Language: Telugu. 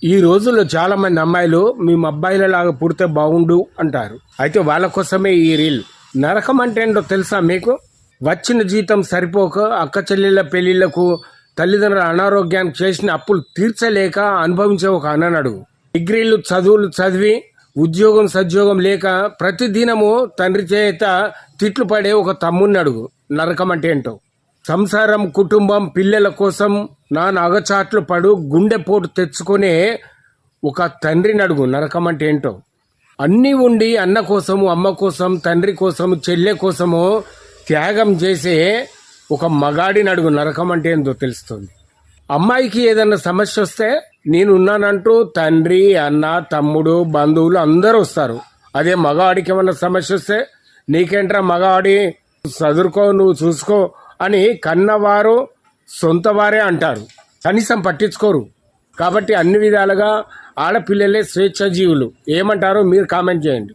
ఈ రోజుల్లో చాలా మంది అమ్మాయిలు మేము అబ్బాయిలలాగా పుడితే బాగుండు అంటారు. అయితే వాళ్ళ కోసమే ఈ రీల్. నరకం అంటే ఏంటో తెలుసా మీకు? వచ్చిన జీతం సరిపోక అక్క చెల్లెళ్ళ పెళ్లిళ్లకు తల్లిదండ్రుల అనారోగ్యానికి చేసిన అప్పులు తీర్చలేక అనుభవించే ఒక అన్ననడుగు. డిగ్రీలు చదువులు చదివి ఉద్యోగం సద్యోగం లేక ప్రతిదినము తండ్రి చేత తిట్లు పడే ఒక తమ్ముని అడుగు. నరకం అంటే ఏంటో. సంసారం కుటుంబం పిల్లల కోసం అగచాట్లు పడు గుండెపోటు తెచ్చుకునే ఒక తండ్రిని అడుగు. నరకం అంటే ఏంటో. అన్నీ ఉండి అన్న కోసము అమ్మ కోసం తండ్రి కోసము చెల్లె కోసము త్యాగం చేసే ఒక మగాడిని అడుగు. నరకం అంటే ఏందో తెలుస్తుంది. అమ్మాయికి ఏదన్నా సమస్య వస్తే నేనున్నానంటూ తండ్రి అన్న తమ్ముడు బంధువులు అందరూ వస్తారు. అదే మగవాడికి ఏమన్నా సమస్య వస్తే నీకేంట్రా మగవాడి, చదువుకో, నువ్వు చూసుకో అని కన్నవారు సొంతవారే అంటారు. కనీసం పట్టించుకోరు. కాబట్టి అన్ని విధాలుగా ఆడపిల్లలే స్వేచ్ఛ జీవులు. ఏమంటారో మీరు కామెంట్ చేయండి.